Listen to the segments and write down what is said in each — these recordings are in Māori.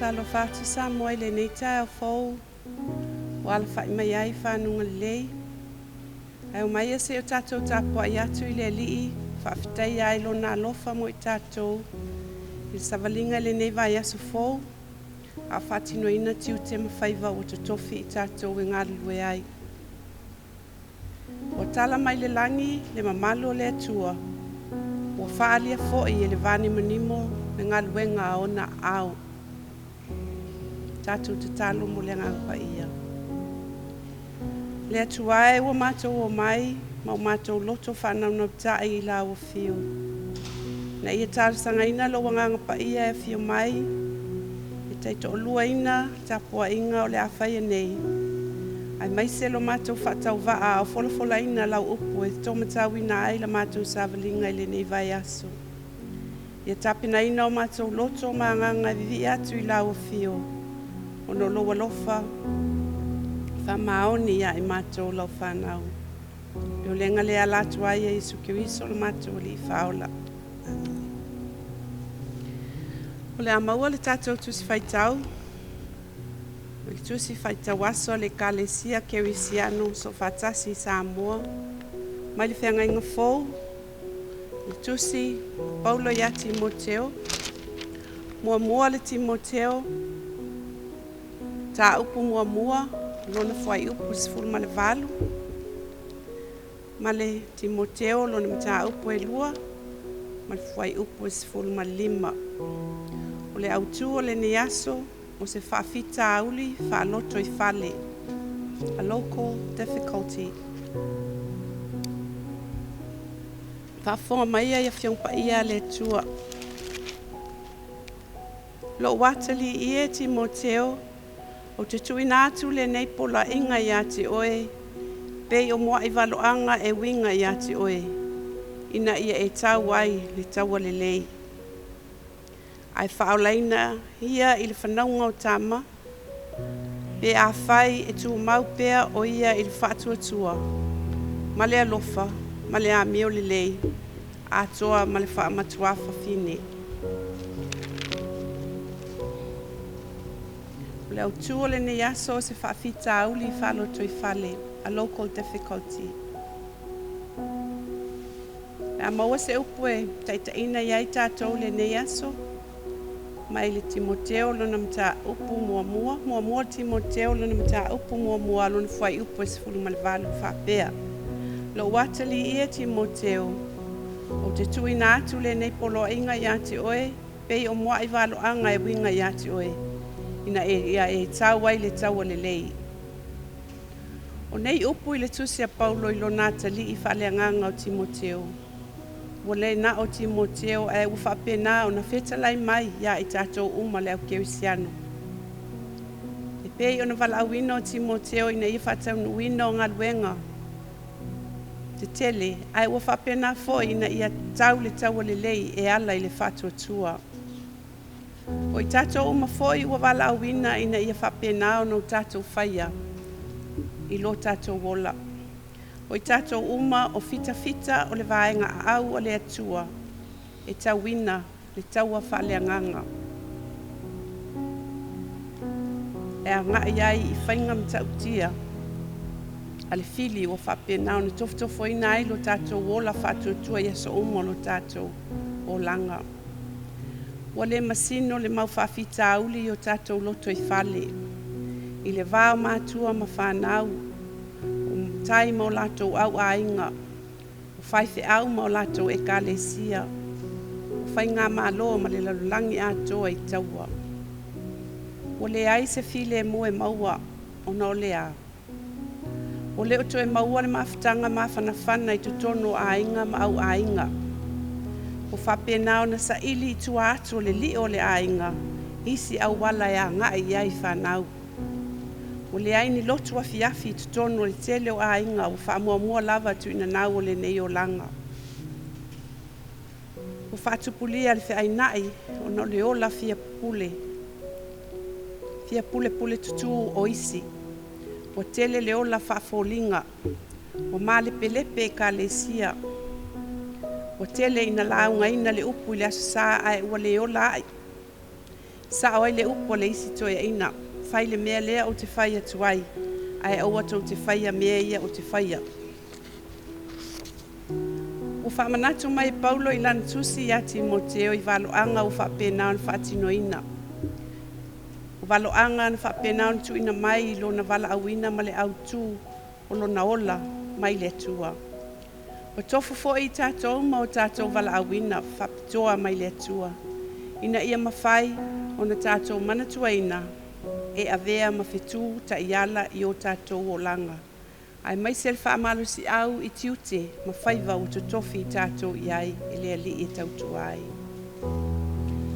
talo fati sa moe le nei tai fou. Wala fai mai ai whanunga lei. Ai o mai se o tatou tapo ai atu i le lii. Whaafitai ai lo na lofa mo i tatou. I savalinga le nei vai asu fou. A fati no ina tiu te mawhaiva o te tofi i tatou e ngā lue ai. O tala mai le langi le mamalo le atua. O whaalia fo i le vani manimo le ngā luenga o na au. Tatou te talo mo le ngā pa ia. Le atua e ua mātou o mai, mau mātou loto whanau na ptai i la o fio. Na ia tāru sanga ina lo wanganga pa ia e fio mai. E teito o lua ina, tapua inga o le awhai nei. Ai mai se lo mātou whatau waa o fola ina lau upu e tomatau ina ai la mātou savalinga i le nei vai aso. Ia tapina ina o mātou loto maanganga vivi atu i la o fio. Ono loa lofa, whamaoni ia i mātou lau whanau. Eo lenga le alatu ai e Isu Kiriso le mātou li whaola. O le amaua le tātou tusi whaitau. Le tusi whaitau aso le Kalesia Kerisiano so whatasi Samoa. Mai le whenga inga fōu. Le tusi Paulo ia Timoteo. Mua le Timoteo. Ta upu mua, lona fwai upu sifuru ma le valu. Ma le Timoteo, lona mta upu e lua. Ma le fwai upu sifuru ma lima. O le autu o le neaso, o se whaafita auli, whaaloto I fale. A local difficulty. Whaafonga maia ia whiongpa ia le tua. Lo watali ie Timoteo, o te tuina atu le nei pola inga ia te oe, pei o moa I waloanga e winga ia te oe, ina ia e tau ai le taua le lei. Ai whaolaina ia I le whanaunga o tama, pe a whai e tu mau pea o ia I le whaatuatua, ma le alofa, ma le a meo le lei, a toa ma le whaamatuafa fine. Le autua le ne yaso se whaafita auli whaaloto I fale, a local difficulty. A maua se upue, taita ina iai tātou le ne yaso, mai le Timoteo lona mta upu mua Timoteo lona mta upu mua lona fwai upu e sifuru malvalu whaapea. Lo watali ia Timoteo, o te tuina atu le nei polo inga ia te oe, pei o mua I walo anga e winga ia te oe. Ina e tau ai le tau le lei. O nei upu I le tusia Paulo I lona tali I whaleanganga o Timoteo. Wale na o Timoteo e uwhapena o na whetalai mai ia I tātou uma le au Kerisiano. E pei o na walauina o Timoteo ina I whatau nuina o ngā luenga. Te tele, ai uwhapena fo ina ia tau le tau le lei e ala I le whatua tua. O I tātou uma foi ua wala awina ina ia whapena o no tātou whaia I lo tātou wola. O I tātou uma o fita o le vaenga au o le atua e tauina le taua whaleanganga. E a ngā iai I whainga mtautia a le fili o whapena o ne toftofo ina ai lo tātou wola whatuatua ia so uma lo tātou o langa. Wa le masino le mau whaafita auli o tātou loto I fale. I le vāo mātua ma whanau. O tai mo latou au ainga. O whaife au mo latou e Kalesia. O whai ngā mālo ma le lalulangi atoa I taua. O le ai se file mo e maua o na o le a. O le oto e maua le mawhitanga mawhanawhana I tutono ainga ma au ainga. O whapena o na sa ili I tua atu le li o le ainga, isi au wala ea ngai iai whanau. O le aini lotu afi tutono le tele o ainga o whaamua lava tu ina nau o le nei o langa. O whaatupulia le whiainai o na le ola fia pule tutu o isi. O tele le ola whaafolinga, o male pelepe Kalesia. O tele ina launga ina le upu I le aso saa ai ua le ola ai. Sa o le upo le isi toi ina. Fai le mea lea o te whai atu ai. Ai au atu te whai a mea ia o te whai a. O whamanatu mai Paulo i lana tusi ia Timoteo i waloanga o whapena on whaatino ina. O waloanga on whapena on tu ina mai i lona wala awina ma le au tū o lona ola mai le atua. O tofu fo i tātou ma o tātou wala awina whapitoa mai le atua. Ina ia mawhai o na tātou manatua ina e avea mawhitu ta iala i o tātou o langa. Ai mai sel whaamalo si au i tiute ma whaiva o totofi i tātou i ai e lea li e tautu ai.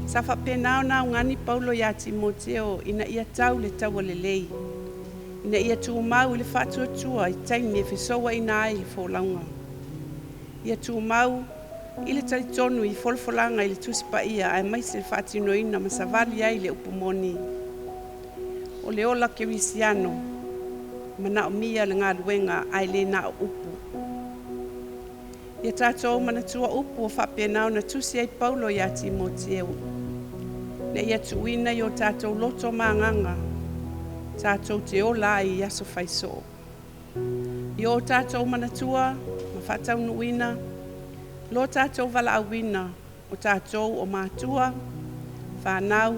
Sa whapenao na ngani Paulo ia Timoteo ina ia tau le taua le lei. Ina ia tu mau i le whātua tua i taimi e whisoa ina ai le fōlaunga. Ia tu mau i le talitonu i folfolanga i le tusipa ia ai mai sel whaatino ina ma savali ai le upumoni. O le ola kerisiano mana o mia le ngā luenga ai le na upu. Ia tātou manatua upu o whapenao na tusi ai Paulo ia Timoteo. Ne ia tuina i o tātou loto maanganga, tātou te ola i aso whaiso. I o tātou manatua, ma whatau nuina, lo tātou wala awina o tātou o mātua, whanau,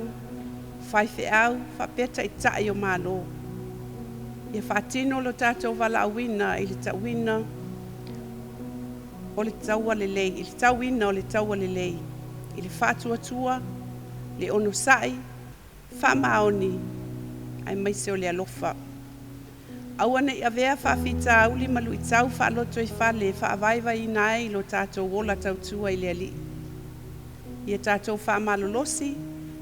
whaife au, whapeta i tai o mālo. Ia whatino lo tātou wala awina i le tauina o le taua le lei, i le tauina o le taua le lei, i le whatua tua, le ono sai, whamaoni, ai maise o le alofa. Awana i avea whawhita auli malu i tau whaaloto i whale, whaavaiva i nai lo tātou wola tautua i le ali. Ia tātou whamalolosi,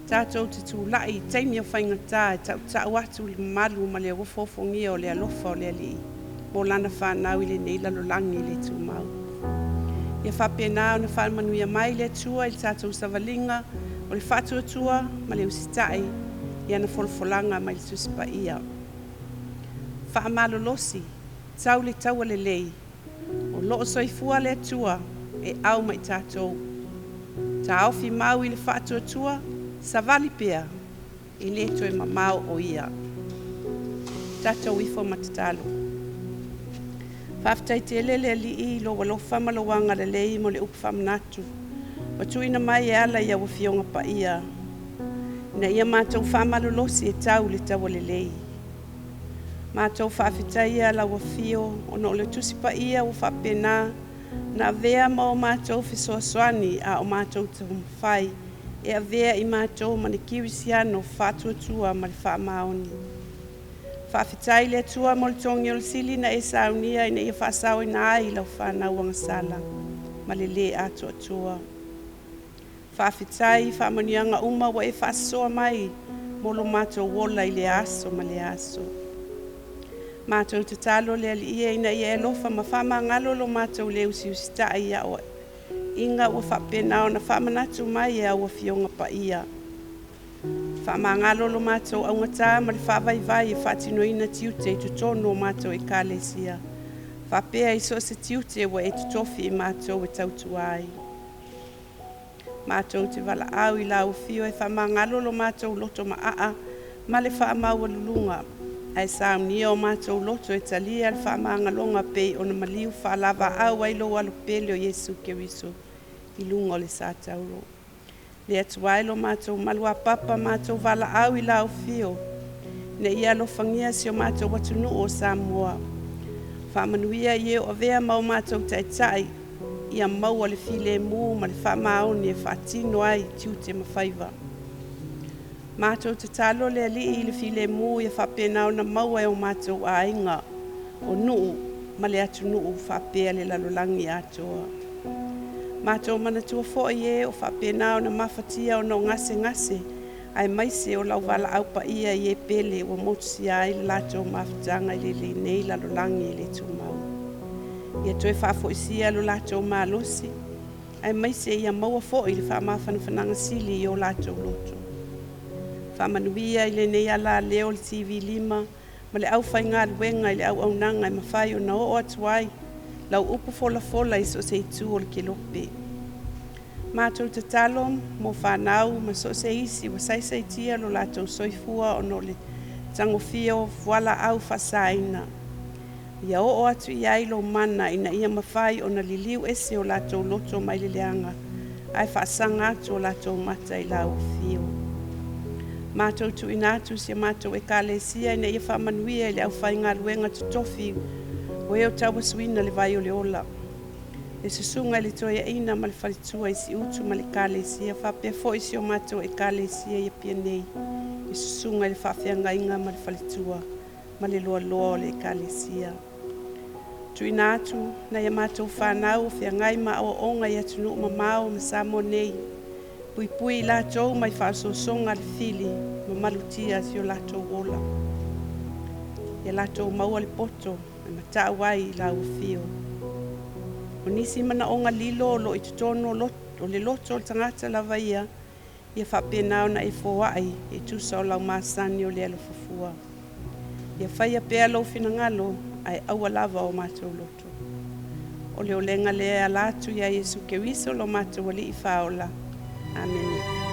tātou te tūlai, teimi o whaingatā, tau tau atu le malu ma le wafofongia o le alofa o le ali. Mo lana whanau i le neila lo langi le tūmau. Ia whapenao na whamanuia mai le tua i tātou savalinga, o le whatua tua ma le usitai, ia na folfolanga mai le tusipa ia. Whaamalolosi, tau le taua le lei, o loo soifua le tua e au mai tātou. Ta ofi mau i le whatua tua, savali pia, i le toi mamau o ia. Tātou ifo matatalo. Whaftai te lele li I lo walofa malawanga le lei mo le upa whamanatu. O tuina mai e ala ia wafionga pa ia. Na ia mātou whamalolosi e tau le taua le lei. Mātou whawhitai ia la wafio o no le tusipa ia o whapena na vea ma o mātou whisoaswani a o mātou te whai e a vea I mātou mane kirisiano whātuatua ma le whaamaoni. Whawhitai le tua mo le tongi o le sili na e saunia ina ia whaasau ina ai lau whanau wangasala ma le le atoatua. Whawhitai whamanianga uma wa e whaasoa mai mo lo mātou wola I le aso ma le aso. Mātou te talo le ali ia ina ia e lofa ma whamangalo lo mātou le usi usitai ia o inga ua whapenao na whamanatu mai e aua fionga pa ia. Whamangalo lo mātou au ngatā ma le whawaiwai e whatinoina tiute I tutono mātou e kālesia. Whapea I so se tiute wa e tutofi I mātou e tautu ai. Mātou te wala au I lau fio e whamangalo lo mātou loto maa ma le whaamaua lulunga. Ai saunia o mātou loto e talia le whaamangalonga pei o na maliu whaalava au ai lo alu pele o Yesu Keriso I lunga o le sātauro. Le atuai lo mātou malua papa mātou wala au I lau fio. Ne ia lo whangia si o mātou watunu o Samoa. Whamanuia I e o avea mau mātou taitai. Ia maua le file mu ma le whamaoni e whaatino ai tiute mawhaiva. Mātou te talo le ali I le file mu ia whapenao na maua e o mātou a inga o nuu ma le atu nuu whapea le lalolangi atoa. Mātou manatua fo e o whapenao na mawhatia o no ngase ai maise o lau wala au pa ia I e pele o motusi ai le lato mawhatanga I le nei lalolangi le tumau. Ia toe whafoisia lo lato malosi ai maise ia maua fo I le whamawhanawhananga sili I o lato loto. Whamanuia I le nei ala leo le TV5 ma le au whainga luenga I le au nanga I mawhai o na o atuai lau upu fola I so se itu o le kelope. Mātou te talo mo whanau ma so se isi wa sai tia lo lātou soifua o no le tango fio fuala au whasaina. Ia o atu i ailo mana ina ia mawhai o na liliu ese o lātou loto mai le leanga. Ai whaasanga atu o lātou mata i lau fio. Mātou tu inatu si mātou e kālesia ina ia whamanuia le au whainga luenga tutofi o eo tawa suina le vai o le ola. E susunga le toia ina ma le whalitua isi utu ma le kālesia whapea fo isi o mātou e kālesia ia pia nei. E susunga le whawhianga inga ma le whalitua ma le loa loa o le kālesia. Tu inatu na ia mātou whanau whiangai ma o onga ia tunu ma mao ma samo nei. Pui pui lātou mai whaasosonga le fili ma malutia si o lātou ola. Ia lātou maua le poto e matau ai la ufio. O nisi mana onga lilo lo i tutono o le loto o tangata lava ia whapenao na e fōai e tusa o lau māsani o le alo fafua. Ia whaia pēa lo finangalo ai aua lava o mātou loto. O le olenga lea lātu ia Yesu ke wiso lo mātou wali i whaola. Amen.